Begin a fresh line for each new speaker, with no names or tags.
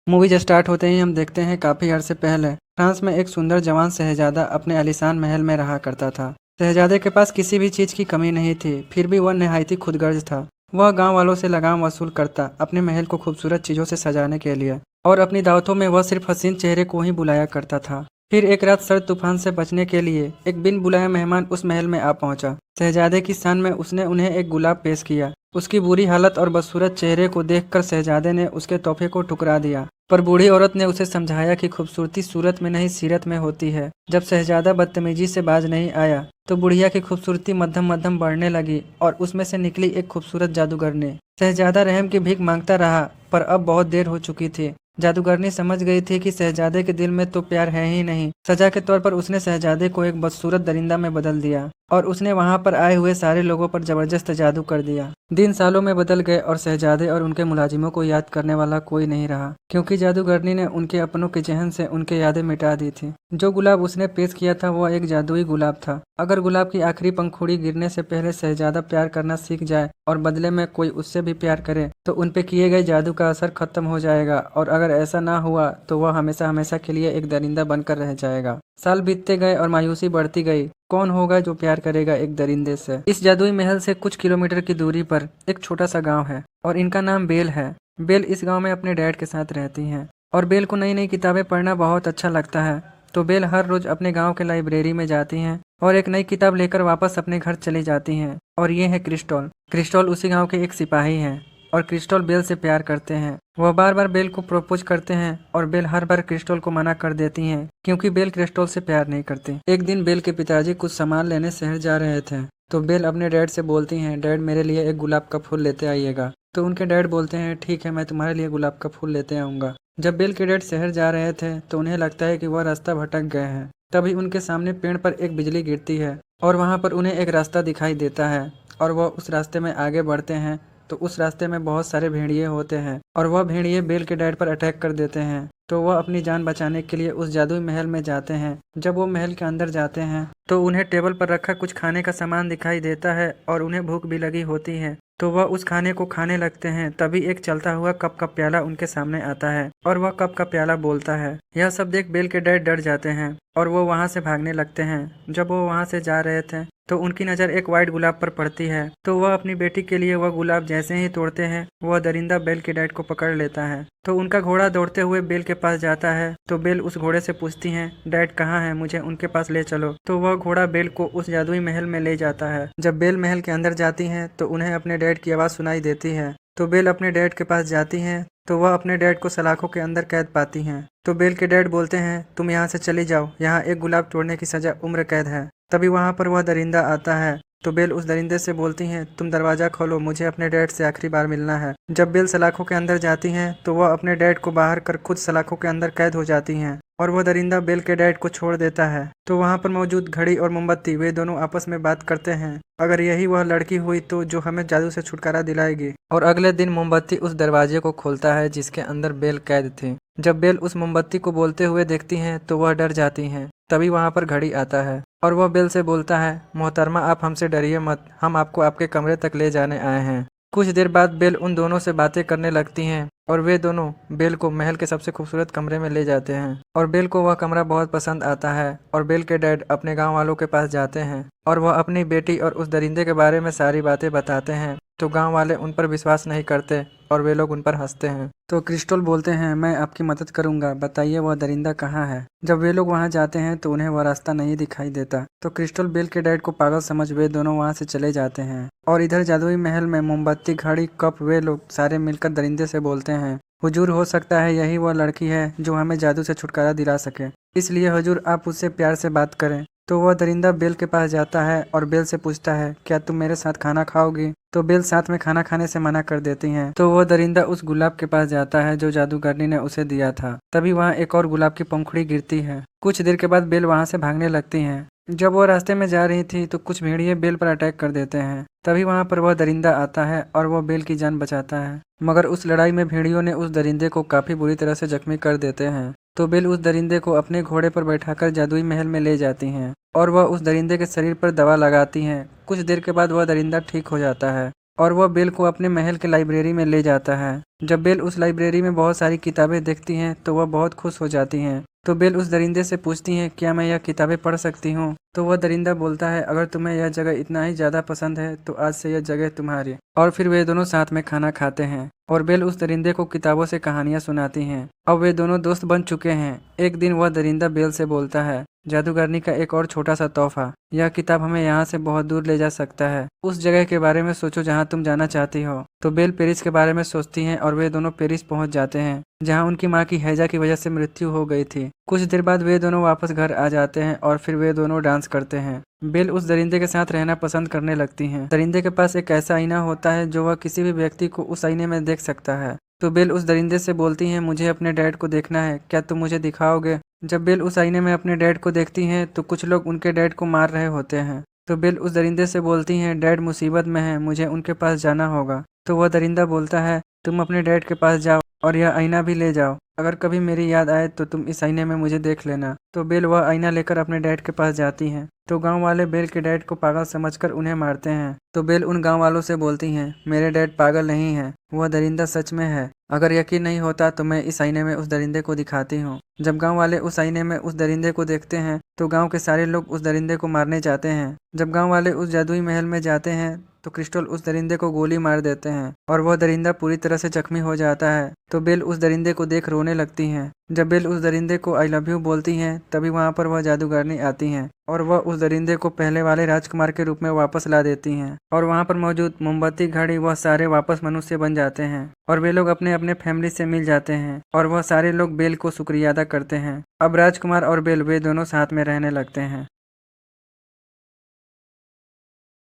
Movies start होते ही हम देखते हैं काफ़ी अरसे पहले फ्रांस में एक सुंदर जवान शहजादा अपने आलीशान महल में रहा करता था। शहजादे के पास किसी भी चीज़ की कमी नहीं थी, फिर भी वह नहायती खुदगर्ज था। वह गांव वालों से लगाम वसूल करता अपने महल को खूबसूरत चीज़ों से सजाने के लिए, और अपनी दावतों में वह सिर्फ हसीन चेहरे को ही बुलाया करता था। फिर एक रात सर्द तूफान से बचने के लिए एक बिन बुलाया मेहमान उस महल में आ पहुंचा। शहजादे की शान में उसने उन्हें एक गुलाब पेश किया। उसकी बुरी हालत और बदसूरत चेहरे को देखकर शहजादे ने उसके तोहफे को ठुकरा दिया, पर बूढ़ी औरत ने उसे समझाया कि खूबसूरती सूरत में नहीं सीरत में होती है। जब शहजादा बदतमीजी से बाज नहीं आया तो बुढ़िया की खूबसूरती मध्यम मध्यम बढ़ने लगी और उसमें से निकली एक खूबसूरत जादूगरनी। शहजादा रहम की भीख मांगता रहा, पर अब बहुत देर हो चुकी थी। जादूगरनी समझ गई थी कि शहजादे के दिल में तो प्यार है ही नहीं। सजा के तौर पर उसने शहजादे को एक बदसूरत दरिंदा में बदल दिया और उसने वहां पर आए हुए सारे लोगों पर जबरदस्त जादू कर दिया। दिन सालों में बदल गए और शहजादे और उनके मुलाजिमों को याद करने वाला कोई नहीं रहा, क्योंकि जादूगरनी ने उनके अपनों के जहन से उनके यादें मिटा दी थी। जो गुलाब उसने पेश किया था वह एक जादुई गुलाब था। अगर गुलाब की आखिरी पंखुड़ी गिरने से पहले शहजादा प्यार करना सीख जाए और बदले में कोई उससे भी प्यार करे तो उन पे किए गए जादू का असर खत्म हो जाएगा, और अगर ऐसा ना हुआ तो वह हमेशा हमेशा के लिए एक दरिंदा बनकर रह जाएगा। साल बीतते गए और मायूसी बढ़ती गई। कौन होगा जो प्यार करेगा एक दरिंदे से। इस जादुई महल से कुछ किलोमीटर की दूरी पर एक छोटा सा गांव है और इनका नाम बेल है। बेल इस गांव में अपने डैड के साथ रहती हैं और बेल को नई नई किताबें पढ़ना बहुत अच्छा लगता है। तो बेल हर रोज अपने गांव के लाइब्रेरी में जाती हैं और एक नई किताब लेकर वापस अपने घर चली जाती हैं। और ये है क्रिस्टोल। क्रिस्टोल उसी गांव के एक सिपाही हैं और क्रिस्टोल बेल से प्यार करते हैं। वह बार बार बेल को प्रपोज करते हैं और बेल हर बार क्रिस्टोल को मना कर देती हैं, क्योंकि बेल क्रिस्टोल से प्यार नहीं करती। एक दिन बेल के पिताजी कुछ सामान लेने शहर जा रहे थे, तो बेल अपने डैड से बोलती हैं, डैड मेरे लिए एक गुलाब का फूल लेते आइएगा। तो उनके डैड बोलते हैं, ठीक है, मैं तुम्हारे लिए गुलाब का फूल लेते आऊँगा। जब बेल के डैड शहर जा रहे थे तो उन्हें लगता है कि वह रास्ता भटक गए हैं। तभी उनके सामने पेड़ पर एक बिजली गिरती है और वहाँ पर उन्हें एक रास्ता दिखाई देता है और वह उस रास्ते में आगे बढ़ते हैं तो उस रास्ते में बहुत सारे भेड़िए होते हैं और वह भेड़िए बेल के डैड पर अटैक कर देते हैं। तो वह अपनी जान बचाने के लिए उस जादुई महल में जाते हैं। जब वो महल के अंदर जाते हैं तो उन्हें टेबल पर रखा कुछ खाने का सामान दिखाई देता है और उन्हें भूख भी लगी होती है। तो वह उस खाने को खाने लगते हैं। तभी एक चलता हुआ कप का प्याला उनके सामने आता है और वह कप का प्याला बोलता है। यह सब देख बेल के डैड डर जाते हैं और वो वहाँ से भागने लगते हैं। जब वो वहाँ से जा रहे थे तो उनकी नज़र एक वाइट गुलाब पर पड़ती है। तो वह अपनी बेटी के लिए वह गुलाब जैसे ही तोड़ते हैं वह दरिंदा बेल के डैड को पकड़ लेता है। तो उनका घोड़ा दौड़ते हुए बेल के पास जाता है। तो बेल उस घोड़े से पूछती हैं, डैड कहाँ है, मुझे उनके पास ले चलो। तो वह घोड़ा बेल को उस जादुई महल में ले जाता है। जब बेल महल के अंदर जाती हैं तो उन्हें अपने डैड की आवाज़ सुनाई देती है। तो बेल अपने डैड के पास जाती हैं तो वह अपने डैड को सलाखों के अंदर कैद पाती हैं। तो बेल के डैड बोलते हैं, तुम यहाँ से चली जाओ, यहाँ एक गुलाब तोड़ने की सजा उम्र कैद है। तभी वहाँ पर वह दरिंदा आता है। तो बेल उस दरिंदे से बोलती हैं, तुम दरवाज़ा खोलो, मुझे अपने डैड से आखिरी बार मिलना है। जब बेल सलाखों के अंदर जाती हैं तो वह अपने डैड को बाहर कर खुद सलाखों के अंदर कैद हो जाती हैं और वह दरिंदा बेल के डैड को छोड़ देता है। तो वहाँ पर मौजूद घड़ी और मोमबत्ती वे दोनों आपस में बात करते हैं, अगर यही वह लड़की हुई तो जो हमें जादू से छुटकारा दिलाएगी। और अगले दिन मोमबत्ती उस दरवाजे को खोलता है जिसके अंदर बेल कैद थी। जब बेल उस मोमबत्ती को बोलते हुए देखती हैं तो वह डर जाती हैं। तभी वहाँ पर घड़ी आता है और वह बेल से बोलता है, मोहतरमा आप हमसे डरिए मत, हम आपको आपके कमरे तक ले जाने आए हैं। कुछ देर बाद बेल उन दोनों से बातें करने लगती हैं और वे दोनों बेल को महल के सबसे खूबसूरत कमरे में ले जाते हैं और बेल को वह कमरा बहुत पसंद आता है। और बेल के डैड अपने गांव वालों के पास जाते हैं और वह अपनी बेटी और उस दरिंदे के बारे में सारी बातें बताते हैं। तो गांव वाले उन पर विश्वास नहीं करते और वे लोग उन पर हंसते हैं। तो क्रिस्टोल बोलते हैं, मैं आपकी मदद करूंगा, बताइए वह दरिंदा कहाँ है। जब वे लोग वहां जाते हैं तो उन्हें वह रास्ता नहीं दिखाई देता। तो क्रिस्टोल बेल के डैड को पागल समझ वे दोनों वहां से चले जाते हैं। और इधर जादुई महल में मोमबत्ती, घड़ी, कप वे लोग सारे मिलकर दरिंदे से बोलते हैं, हुजूर हो सकता है यही वह लड़की है जो हमें जादू से छुटकारा दिला सके, इसलिए हुजूर आप उससे प्यार से बात करें। तो वह दरिंदा बेल के पास जाता है और बेल से पूछता है, क्या तुम मेरे साथ खाना खाओगी। तो बेल साथ में खाना खाने से मना कर देती हैं। तो वह दरिंदा उस गुलाब के पास जाता है जो जादूगरनी ने उसे दिया था। तभी वहाँ एक और गुलाब की पंखुड़ी गिरती है। कुछ देर के बाद बेल वहाँ से भागने लगती हैं। जब वह रास्ते में जा रही थी तो कुछ भेड़िए बेल पर अटैक कर देते हैं। तभी वहाँ पर वह दरिंदा आता है और वह बेल की जान बचाता है, मगर उस लड़ाई में भेड़ियों ने उस दरिंदे को काफी बुरी तरह से जख्मी कर देते हैं। तो बेल उस दरिंदे को अपने घोड़े पर बैठाकर जादुई महल में ले जाती हैं और वह उस दरिंदे के शरीर पर दवा लगाती हैं। कुछ देर के बाद वह दरिंदा ठीक हो जाता है और वह बेल को अपने महल के लाइब्रेरी में ले जाता है। जब बेल उस लाइब्रेरी में बहुत सारी किताबें देखती हैं तो वह बहुत खुश हो जाती हैं। तो बेल उस दरिंदे से पूछती हैं, क्या मैं यह किताबें पढ़ सकती हूँ? तो वह दरिंदा बोलता है, अगर तुम्हें यह जगह इतना ही ज़्यादा पसंद है तो आज से यह जगह तुम्हारी। और फिर वे दोनों साथ में खाना खाते हैं और बेल उस दरिंदे को किताबों से कहानियां सुनाती हैं। अब वे दोनों दोस्त बन चुके हैं। एक दिन वह दरिंदा बेल से बोलता है, जादूगरनी का एक और छोटा सा तोहफा, यह किताब हमें यहाँ से बहुत दूर ले जा सकता है। उस जगह के बारे में सोचो जहाँ तुम जाना चाहती हो। तो बेल पेरिस के बारे में सोचती हैं और वे दोनों पेरिस पहुंच जाते हैं, जहाँ उनकी माँ की हैजा की वजह से मृत्यु हो गई थी। कुछ देर बाद वे दोनों वापस घर आ जाते हैं और फिर वे दोनों डांस करते हैं। बेल उस दरिंदे के साथ रहना पसंद करने लगती हैं। दरिंदे के पास एक ऐसा आईना होता है जो वह किसी भी व्यक्ति को उस आईने में देख सकता है। तो बेल उस दरिंदे से बोलती हैं, मुझे अपने डैड को देखना है, क्या तुम मुझे दिखाओगे? जब बेल उस आईने में अपने डैड को देखती हैं तो कुछ लोग उनके डैड को मार रहे होते हैं। तो बेल उस दरिंदे से बोलती हैं, डैड मुसीबत में है, मुझे उनके पास जाना होगा। तो वह दरिंदा बोलता है, तुम अपने डैड के पास जाओ और यह आईना भी ले जाओ। अगर कभी मेरी याद आए तो तुम इस आईने में मुझे देख लेना। तो बेल वह आईना लेकर अपने डैड के पास जाती हैं। तो गांव वाले बेल के डैड को पागल समझकर उन्हें मारते हैं। तो बेल उन गांव वालों से बोलती हैं, मेरे डैड पागल नहीं है, वह दरिंदा सच में है। अगर यकीन नहीं होता तो मैं इस आईने में उस दरिंदे को दिखाती हूँ। जब गांव वाले उस आईने में उस दरिंदे को देखते हैं तो गांव के सारे लोग उस दरिंदे को मारने जाते हैं। जब गांव वाले उस जादुई महल में जाते हैं तो क्रिस्टल उस दरिंदे को गोली मार देते हैं और वह दरिंदा पूरी तरह से जख्मी हो जाता है। तो बेल उस दरिंदे को देख रोने लगती हैं। जब बेल उस दरिंदे को आई लव यू बोलती हैं तभी वहां पर वह जादूगरनी आती हैं और वह उस दरिंदे को पहले वाले राजकुमार के रूप में वापस ला देती हैं और वहां पर मौजूद मोमबत्ती, घड़ी, वह सारे वापस मनुष्य बन जाते हैं और वे लोग अपने अपने फैमिली से मिल जाते हैं और वह सारे लोग बेल को शुक्रिया अदा करते हैं। अब राजकुमार और बेल वे दोनों साथ में रहने लगते हैं।